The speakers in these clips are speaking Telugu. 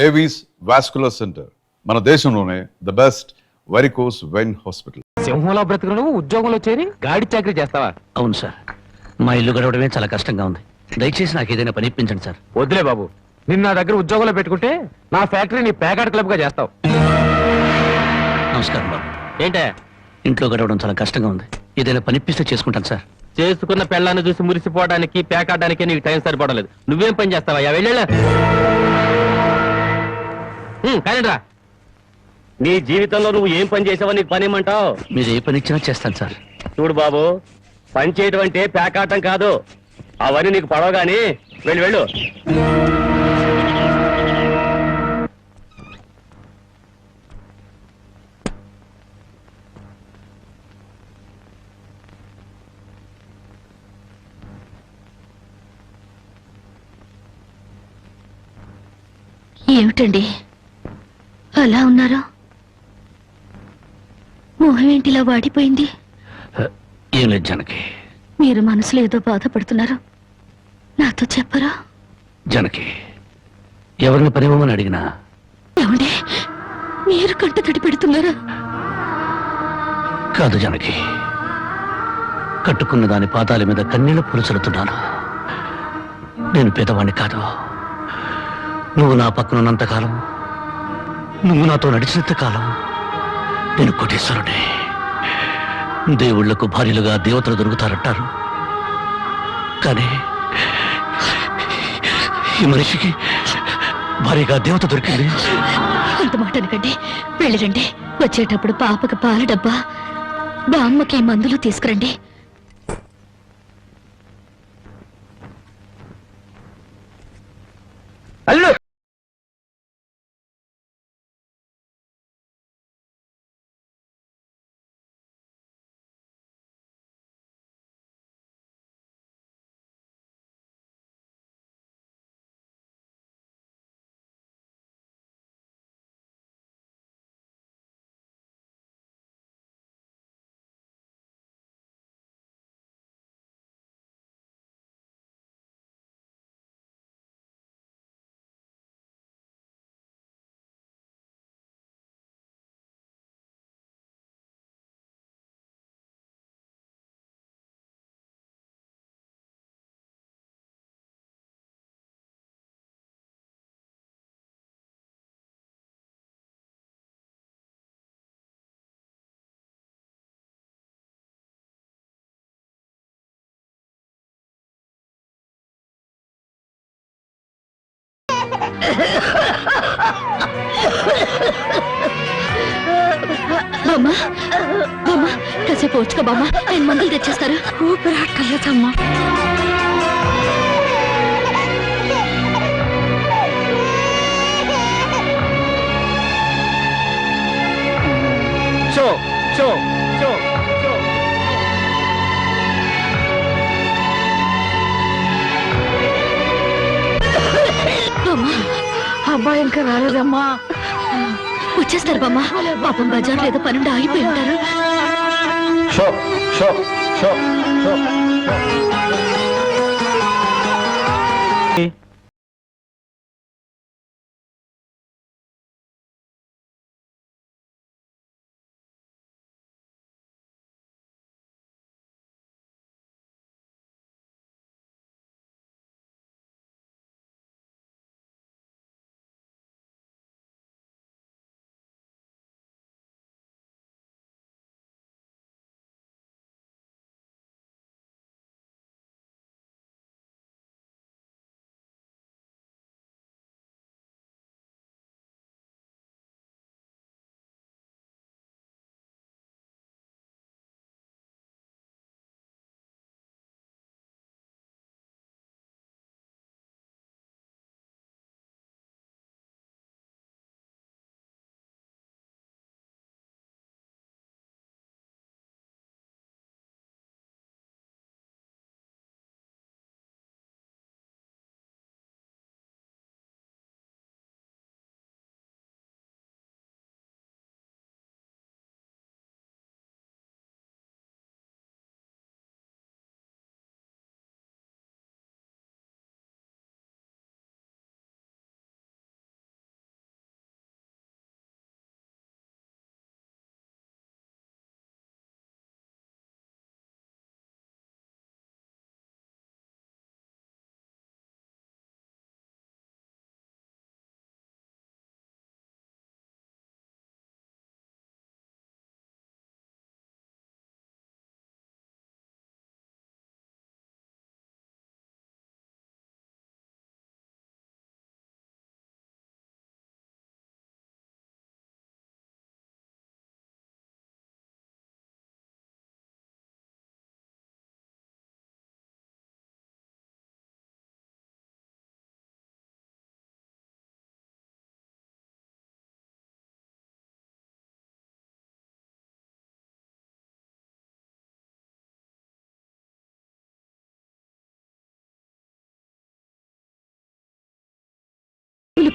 ఏవీస్ వాస్కులర్ సెంటర్ మన దేశంలోనే the best varicose vein hospital. సింహంలో బ్రతుకును ఉద్యోగంలో చేరి గాడి చాకరీ చేస్తావా? అవును సార్, మా ఇల్లు గడవడమే చాలా కష్టంగా ఉంది. దయచేసి నాకు ఏదైనా పని ఇప్పించండి సార్. వద్దులే బాబు, నిన్న నా దగ్గర ఉద్యోగంలో పెట్టుకుంటే నా ఫ్యాక్టరీని ప్యాకాట్ క్లబ్ గా చేస్తావు. నమస్కారం బాబు. ఏంటే ఇంట్లో గడవడం చాలా కష్టంగా ఉంది, ఏదైనా పని ఇప్పిస్తే చేసుకుంటాను సార్. చేసుకున్న పెళ్ళాన్ని చూసి మురిసిపోవడానికి ప్యాకాటానికి నీకు టైం సరిపడలేదు. నువ్వేం పని చేస్తావా? వెళ్ళా కానీ రా, నీ జీవితంలో నువ్వు ఏం పని చేసావో నీకు పని ఏమంటావు? మీరు ఏ పని ఇచ్చినా చేస్తాను సార్. చూడు బాబు, పని చేయడం అంటే ప్యాకాటం కాదు. అవన్నీ నీకు పడవగాని వెళ్ళు వెళ్ళు. ఏమిటండి అలా ఉన్నారు? మొహం ఏంటిలా వాడిపోయింది? ఏం లేదు జనకి. మీరు మనసులో ఏదో బాధపడుతున్నారు, నాతో చెప్పరా? జనకి, ఎవరిని పని ఇవ్వమని అడిగినా ఏమండి, మీరు కంట తడి పెడుతున్నారా? కాదు జనకి, కట్టుకున్న దాని పాదాల మీద కన్నీళ్లు పులుచలుతున్నాను. నేను పేదవాణ్ణి కాదు. నువ్వు నా పక్కన ఉన్నంతకాలం, నువ్వు నాతో నడిచినంత కాలం నేను కోటేశ్వరుడే. దేవుళ్లకు భార్యలుగా దేవతలు దొరుకుతారంటారు, కానీ ఈ మనిషికి భార్యగా దేవత దొరికింది. అంత మాట అనకండి, వెళ్ళిరండి. వచ్చేటప్పుడు పాపకు పాల డబ్బా, బామ్మకి మందులు తీసుకురండి. అల్లు బామ్మ, బామ్మ, కాసేపు వచ్చుకో బామ్మ, నేను మందులు తెచ్చేస్తారు. ఊపిరాటలేదమ్మా. షో షో షో షో. బామ్మ, అబ్బాయి ఇంకా రాలేదమ్మా. వచ్చేస్తారు బామ్మ. పాపం బజార్లో ఏదో పనుండి ఆగిపోయి ఉంటారు. షో షో షో షో.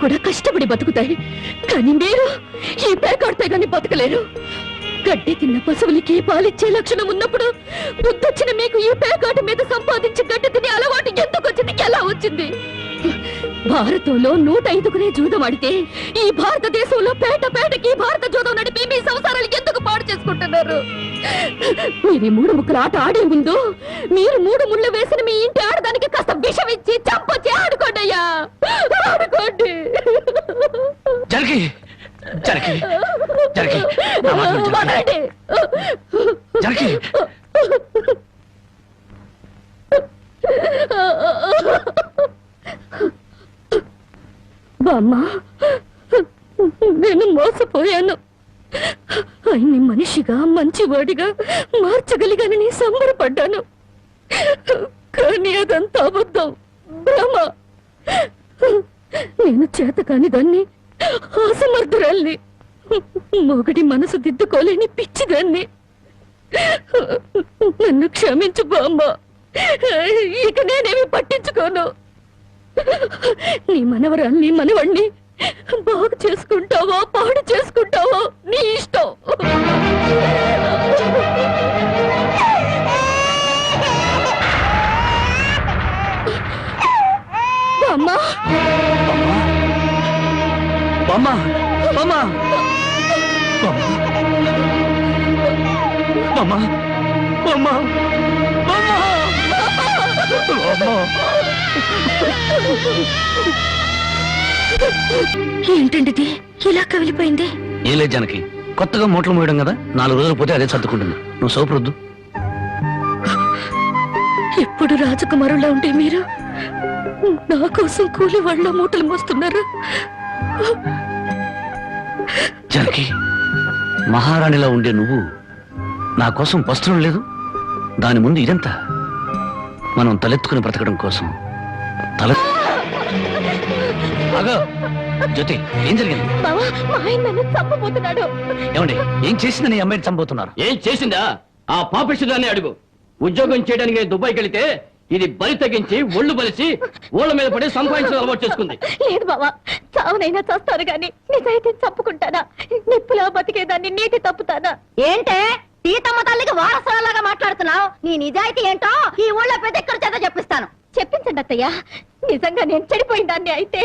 కూడా కష్టపడి బతుకుతాయి. కానీ మీరు ఈ పేకాడితే గాని బతకలేరు. గడ్డి తిన్న పశువులకి పాలిచ్చే లక్షణం ఉన్నప్పుడు బుద్ధొచ్చిన మీకు ఈ పేకాట మీద సంపాదించి గడ్డి తినే అలవాటు ఎందుకు వచ్చింది, ఎలా వచ్చింది? భారతంలో 105 జూదం ఆడితే ఈ భారతదేశంలో పేటకి భారత జూదం నడిపి మీ సంసారాలు ఎందుకు పాడు చేసుకుంటున్నారు? మీరు 3 ముక్కల ఆట ఆడే ముందు మీరు 3 ముళ్ళు వేసిన మీ ఇంటి ఆడదానికి కాస్త విషం ఇచ్చి చంపొచ్చి ఆడుకోండి అయ్యా, ఆడుకోండి. జనకి జనకి జనకి నా మాట విను, వదలండి. జనకి. బామ్మ, నేను మోసపోయాను. ఆయన్ని మనిషిగా మంచివాడిగా మార్చగలిగానని సంబరపడ్డాను. కానీ అదంతా అబద్ధం, భ్రమ. నేను చేతకాని దాన్ని, అసమర్థురాల్ని, మొగడి మనసు దిద్దుకోలేని పిచ్చిదాన్ని. నన్ను క్షమించు బామ్మ, ఇక నేనేమి పట్టించుకోను. నీ మనవరాల్ని మనవణ్ణి బాగు చేసుకుంటావో పాడు చేసుకుంటావో నీ ఇష్టం. అమ్మా బామ్మ బామ్మ బామ్మ బామ్మ ఏంటండి ఇలా కవిలిపోయింది? ఏం లేదు జనకి, కొత్తగా మూటలు మోయడం కదా, 4 రోజులు పోతే అదే సర్దుకుంటుంది. నువ్వు సోపరొద్దు. ఎప్పుడు రాజకుమారులా ఉంటే మీరు నా కోసం కూలి వాళ్ళ మూటలు మోస్తున్నారు. జనకి, మహారాణిలా ఉండే నువ్వు నా కోసం వస్త్రం లేదు, దాని ముందు ఇదంతా మనం తలెత్తుకుని బ్రతకడం కోసం. అగో జ్యోతి, ఏం జరిగింది? బావా, మా ఆయన నన్ను చంపబోతున్నాడు. ఏమండి, ఏం చేసిందని ఈ అమ్మాయిని చంపబోతున్నారు? ఏం చేసిందా? ఆ పాపిష్టిదాన్ని అడుగు. ఉద్యోగం చేయడానికి దుబాయ్కి వెళితే ఇది బలి తగ్గించి ఒళ్ళు బలిసి ఓళ్ళ మీద పడి సంపాదించడం అలవాటు చేసుకుంది. లేదు బావా, చావునైనా చేస్తాను గాని నిజాయితీ చంపుకుంటానా? నిప్పులా బతికేదాన్ని నీటి తప్పుతానా? ఏంటే సీతమ్మ తల్లికి వారసులాగా మాట్లాడుతున్నావు? నీ నిజాయితీ ఏంటో ఈ ఊళ్ళో పెద్ద ఎక్కడ చేత చెప్పిస్తాను. చెప్పించండి అత్తయ్య. నిజంగా నేను చెడిపోయిన దాన్ని అయితే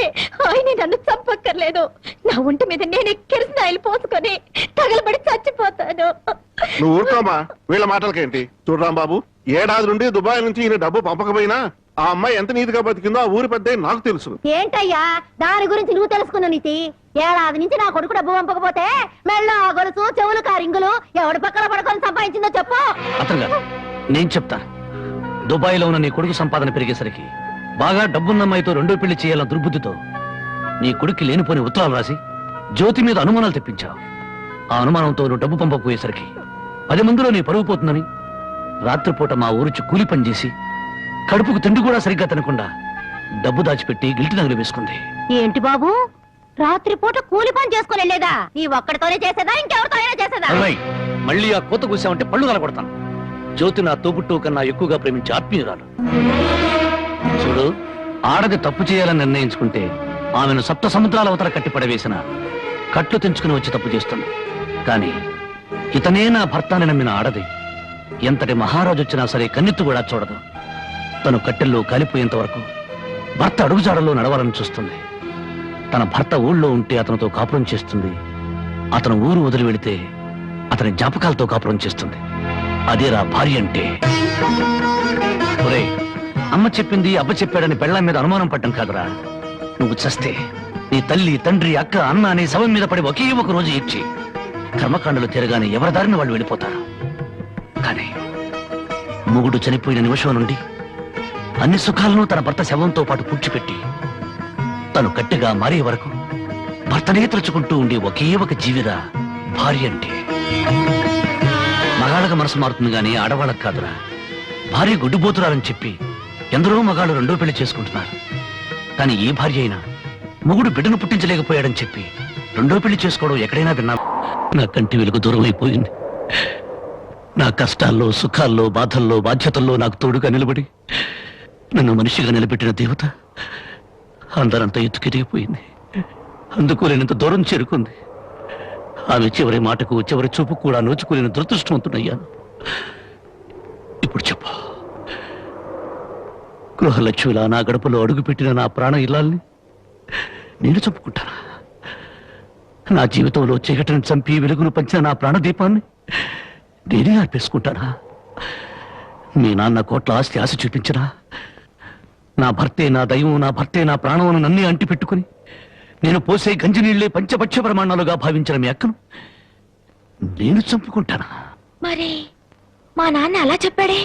ఆయన నన్ను చంపక్కర్లేదు. నా ఒంటి మీద నేనే కిరసనాయిలు పోసుకొని తగలబడి చచ్చిపోతాను. నువ్వు ఊరుకోమా, వీళ్ళ మాటలకేంటి? చూడరాం బాబు, ఏడాది నుండి దుబాయ్ నుంచి ఈయన డబ్బు పంపకపోయినా ఆ అమ్మాయి ఎంత నీతిగా బతికిందో ఆ ఊరి పెద్ద నాకు తెలుసు. ఏంటయ్యా దాని గురించి నువ్వు తెలుసుకున్న నీతి? ఏడాది నుంచి నా కొడుకు డబ్బు పంపకపోతే మెళ్ళ గొలుసు చెవులు కారింగులు ఎవడి పక్కన పడుకొని సంపాదించిందో చెప్పు. అతనుగా నేను చెప్తా. దుబాయ్లో ఉన్న నీ కొడుకు సంపాదన పెరిగేసరికి బాగా డబ్బున్న అమ్మాయితో 2వ పెళ్లి చేయాలన్న దుర్బుద్ధితో నీ కొడుక్కి లేనిపోని ఉత్తరాలు రాసి జ్యోతి మీద అనుమానాలు తెప్పించావు. ఆ అనుమానంతో నువ్వు డబ్బు పంపకపోయేసరికి 10 మందిలో నీ పరువు పోతుందని రాత్రిపూట మా ఊరిచి కూలి పని చేసి కడుపుకు తిండి కూడా సరిగ్గా తినకుండా డబ్బు దాచిపెట్టి గిల్టి నగలు వేసుకుంది. ఏంటి బాబు, రాత్రిపూట కూలి పని చేసుకుని వెళ్ళేదా? నీ ఒక్కడితోనే చేసేదా, ఇంకెవరితో అయినా చేసేదా? అమ్మాయి, మళ్ళీ ఆ కోత కూసావంటే పళ్ళు కలగొడతాను. జ్యోతి నా తోబుట్టు కన్నా ఎక్కువగా ప్రేమించే ఆత్మీయురాలు. చూడు, ఆడది తప్పు చేయాలని నిర్ణయించుకుంటే ఆమెను 7 సముద్రాల అవతల కట్టి పడవేసిన కట్లు తెంచుకుని వచ్చి తప్పు చేస్తుంది. కానీ ఇతనే నా భర్త అని నమ్మిన ఆడది ఎంతటి మహారాజు వచ్చినా సరే కన్నెత్తు కూడా చూడదు. తను కట్టెల్లో కాలిపోయేంత వరకు భర్త అడుగుజాడల్లో నడవాలని చూస్తుంది. తన భర్త ఊళ్ళో ఉంటే అతనితో కాపురం చేస్తుంది. అతను ఊరు వదిలి వెళితే అతని జ్ఞాపకాలతో కాపురం చేస్తుంది. అదేరా భార్య అంటే. ఒరేయ్, అమ్మ చెప్పింది అబ్బ చెప్పాడని పెళ్ళాం మీద అనుమానం పడ్డం కాదురా. నువ్వు చస్తే నీ తల్లి తండ్రి అక్క అన్న నీ శవం మీద పడి ఒకే ఒక రోజు ఏడ్చి కర్మకాండలు తిరగానే ఎవరి దారిని వాళ్ళు వెళ్ళిపోతారు. కానీ మొగుడు చనిపోయిన నిమిషం నుండి అన్ని సుఖాలను తన భర్త శవంతో పాటు పూడ్చిపెట్టి తను గట్టిగా మారే వరకు భర్తనే తలుచుకుంటూ ఉండే ఒకే ఒక జీవిరా భార్య అంటే. మగాళ్ళకి మనసు మారుతుంది గానీ ఆడవాళ్ళకి కాదురా. భార్య గుడ్డుబోతురాలని చెప్పి ఎందరో మగాళ్ళు 2వ పెళ్లి చేసుకుంటున్నారు. కానీ ఏ భార్య అయినా మొగుడు బిడ్డను పుట్టించలేకపోయాడని చెప్పి 2వ పెళ్లి చేసుకోవడం ఎక్కడైనా విన్నా? నా కంటి వెలుగు దూరం అయిపోయింది. నా కష్టాల్లో సుఖాల్లో బాధల్లో బాధ్యతల్లో నాకు తోడుగా నిలబడి నన్ను మనిషిగా నిలబెట్టిన దేవత అందరంతా ఎత్తుకెదిగిపోయింది. అందుకోలేనంత దూరం చేరుకుంది. ఆమె చివరి మాటకు చివరి చూపు కూడా నోచుకోలేని దురదృష్టవంతుడయ్యాను. ఇప్పుడు చెప్పు, గృహలక్ష్మిలా నా గడపలో అడుగుపెట్టిన నా ప్రాణ ఇల్లాల్ని నేను చంపుకుంటానా? నా జీవితంలో చీకటిని చంపి వెలుగును పంచిన నా ప్రాణదీపాన్ని నేనే ఆర్పేసుకుంటానా? మీ నాన్న కోట్ల ఆస్తి ఆశ చూపించరా? నా భర్తే నా దైవం, నా భర్తే నా ప్రాణమును నన్నే అంటి పెట్టుకుని నేను పోసే గంజి నీళ్లే పంచపక్ష ప్రమాణాలుగా భావించిన మీ అక్కను నేను చంపుకుంటానా? మరి మా నాన్న అలా చెప్పాడే.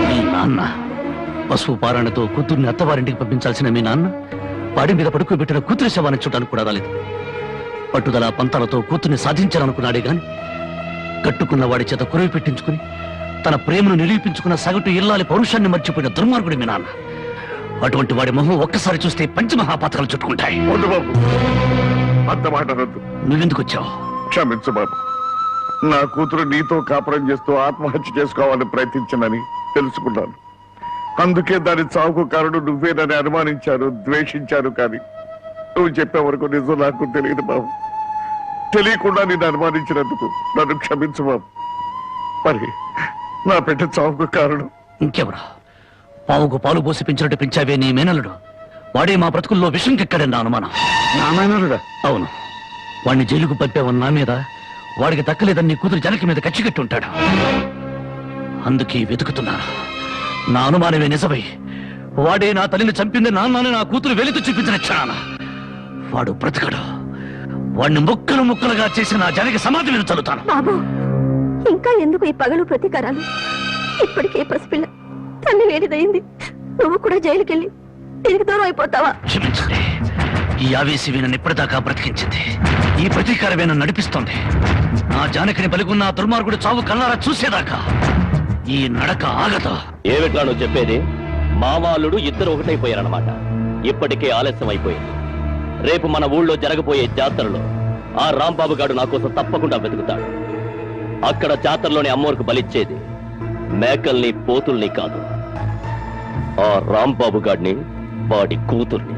మీ నాన్న పశువు పారాయణతో కూతుర్ని అత్తవారింటికి పంపించాల్సిన మీ నాన్న పాడి మీద పడుకోబెట్టిన కూతురి శవాన్ని చూడడానికి కూడా రాలేదు. పట్టుదల పంతాలతో కూతుర్ని సాధించాలనుకున్నాడే గాని కట్టుకున్న వాడి చేత కురివి పెట్టించుకుని తన ప్రేమను నిరూపించుకున్న సగటు ఇల్లాలి పౌరుషాన్ని మర్చిపోయిన దుర్మార్గుడి మీ నాన్న. అటువంటి వాడి మొహం ఒక్కసారి చూస్తే పంచమహాపాతకాలు చుట్టుకుంటాయి. వద్దు బాబు, అంత మాట అనొద్దు. నువ్వెందుకు వచ్చావు? క్షమించు బాబు, నా కూతురు నీతో కాపురం చేస్తూ ఆత్మహత్య చేసుకోవాలని ప్రయత్నించిందని తెలుసుకున్నాను. అందుకే దాని చావుకు కారణం నువ్వేనని అనుమానించాను, ద్వేషించాను. కానీ నువ్వు చెప్పే వరకు నిజం నాకు తెలియదు బాబు. తెలియకుండా నేను అనుమానించినందుకు నన్ను క్షమించు బాబు. మరి నా బిడ్డ చావుకు కారణం ఇంకెవరా? పావుకు పాలు పోసి పెంచినట్టు పెంచావే నీ మేనల్లుడు. వాడే మా బ్రతుకుల్లో విషం కెక్కడని నా అనుమానం. నా మేనల్లుడా? అవును, వాడిని జైలుకు పంపావని నా మీద, వాడికి దక్కలేదని నీ కూతురు జనకి మీద కచ్చికట్టి ఉంటాడు. అందుకే వెతుకుతున్నాను. నా అనుమానమే నిజమై వాడే నా తల్లిని చంపింది నాన్నని నా కూతురు వెలితో చూపించిన క్షణాన వాడు బ్రతకడు. వాడిని ముక్కలు ముక్కలుగా చేసి నా జనకి సమాధి మీద చల్లుతాను. బాబు, ఇంకా ఎందుకు ఈ పగలు ప్రతీకారాలు? ఇప్పటికే పసిపిల్ల తల్లి వేడిదయింది. నువ్వు కూడా జైలుకెళ్ళి తిరిగి దూరం అయిపోతావా? క్షమించండి, ఈ ఆవేశమే నన్ను ఇప్పటిదాకా బ్రతికించింది. ఈ ప్రతీకారమే నన్ను నడిపిస్తోంది. నా జానకిని బలిగున్న ఆ దుర్మార్గుడు చావు కళ్ళారా చూసేదాకా ఈ నడక ఆగదు. ఏమిట్లా నువ్వు చెప్పేది? మామాలుడు ఇద్దరు ఒకటైపోయారన్నమాట. ఇప్పటికే ఆలస్యం అయిపోయింది. రేపు మన ఊళ్ళో జరగబోయే జాతరలో ఆ రాంబాబు గారు నా కోసం తప్పకుండా వెతుకుతాడు. అక్కడ జాతరలోని అమ్మోరుకు బలిచ్చేది మేకల్ని, పోతుల్ని కాదు, ఆ రాంబాబు గాడిని, వాడి కూతుర్ని.